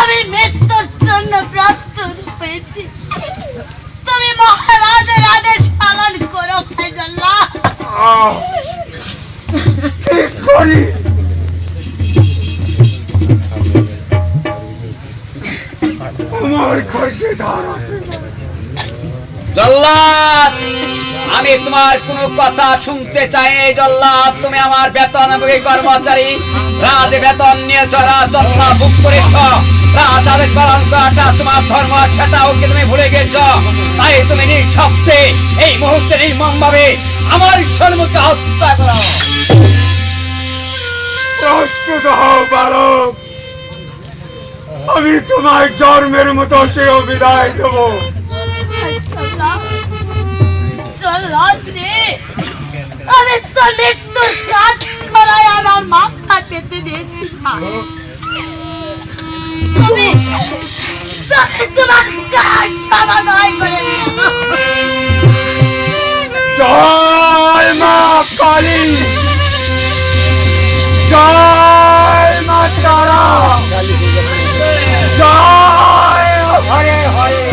আমি মৃত্যুর জন্য প্রস্তুত হয়েছি। তুমি মহারাজের আদেশ পালন করো ফাইজাল্লাহ। কি করি? আমার খরচে ধার আছে। জল্লাদ, আমি তোমার কোনো কথা শুনতে চাই না। জল্লাদ, তুমি আমার বেতনভোগী কর্মচারী, রাজ বেতন নিয়েছ, রাজত্ব ভোগ করেছ, রাজ আদেশ পালন করাটা তোমার ধর্ম, সেটাও কি তুমি ভুলে গেছ? তাই তুমি নিঃশব্দে এই মুহূর্তে নির্মম ভাবে আমার সম্মুখে হত্যা করো। প্রস্তুত হও বালক, আমি তোমার জন্মের মতো চেয়ে বিদায় দেব। আমি তো মৃত্যুর কাঠ করায় আমার মাথা পেতে দিয়েছি। তুমি তোমার কাজ সমাধান করে দিও। জয় মা কালী, জয় মা তারা, জয় হরে হরে।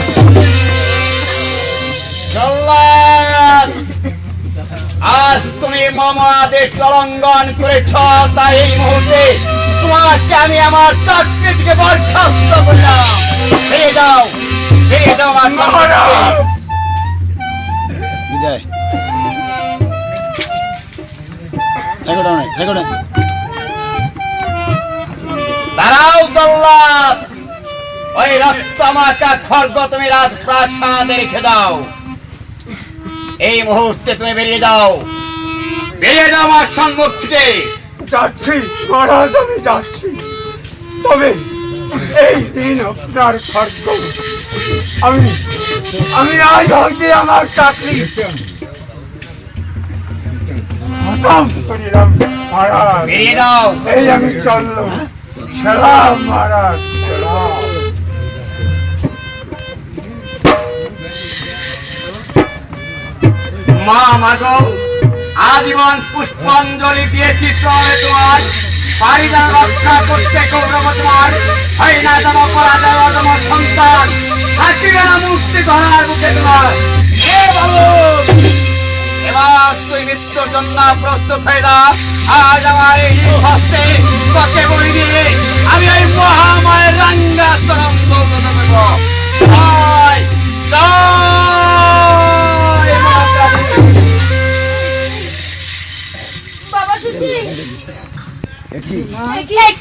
জল্লাদ, আজ তুমি মম আদেশ লঙ্ঘন করেছ, তাই এই মুহূর্তে তোমাকে আমি আমার চাকরি থেকে বরখাস্ত করলাম। ফিরে যাও, ফিরে যাও আমার চাকরিতে। বিদায়। দাঁড়াও জল্লাদ, ওই রক্তমাখা খড়গ তুমি রাজপ্রাসাদে রেখে দাও। এই মুহূর্তে তুমি বেরিয়ে যাও, বেরিয়ে যাও আমার সম্মুখ থেকে। যাচ্ছি মহারাজ, আমি যাচ্ছি। তবে এই দিন আপনার খর্গ আমি আজ হইতে আমার চাকরি খতম করিলাম মহারাজ। বেরিয়ে যাও। এই আমি চললাম। সালাম মহারাজ, সালাম। মা মাগো, আজীবন পুষ্পাঞ্জলি দিয়েছি তোমার পারিদান রক্ষা করতে গৌরব তোমার হয় না। তম পরাজয় তোমার সন্তান থাকিবে না মুক্তি ধরার মুখে তোমার। এবার তুই মৃত্যুর জন্য প্রস্তুত হয়ে যা। আজ আমার এই হস্তে তোকে বই দিয়ে আমি এই মহামায়ের রাঙ্গা তরঙ্গ দেব। জয় জয় মাতা। বাবা সুতি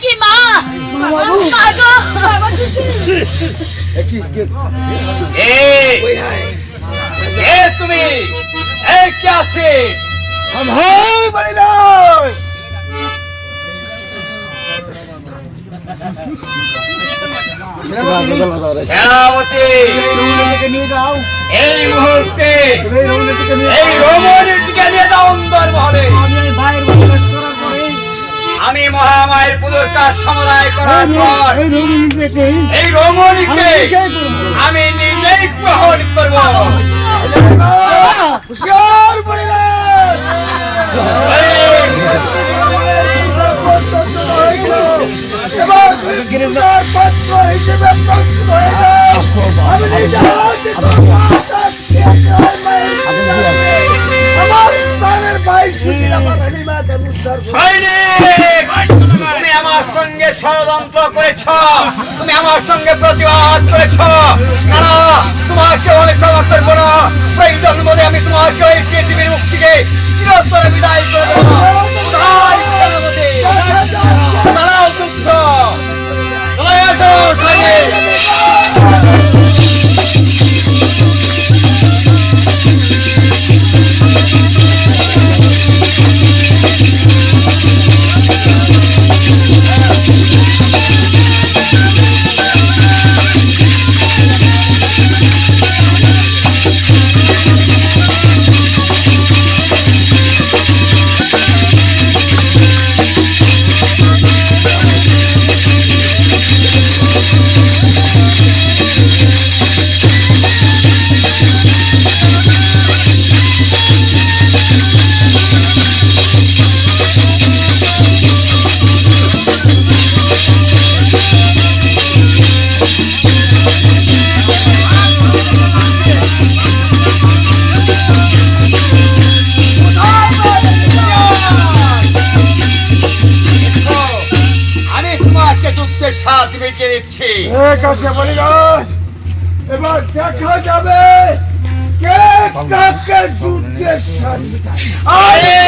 কি মা মাগো, বাবা সুতি তুমি কে আছে? এই মুহূর্তে এই রমণীটিকে নিয়ে যাও অন্দর মহলে। আমি মহামায়ের পুজোর কাজ সমাধান করার পর এই রমণীকে আমি নিজেই গ্রহণ করবো। তুমি আমার সঙ্গে ষড়যন্ত্র করেছ, তুমি আমার সঙ্গে প্রতিবাদ করেছ। না, তোমাকে আমি ক্ষমা করবো না। প্রয়োজন বলে আমি তোমাকে ওই পৃথিবীর মুখ থেকে চিরতরে বিদায় করে দেবো। দাঁড়াও দুঃখ, চলে আসো রাজ্যের সাথে মিটিয়ে দিচ্ছি। ঠিক আছে বলিরাজ, এবার দেখা যাবে কে কাকে যুদ্ধের সাথে। আরে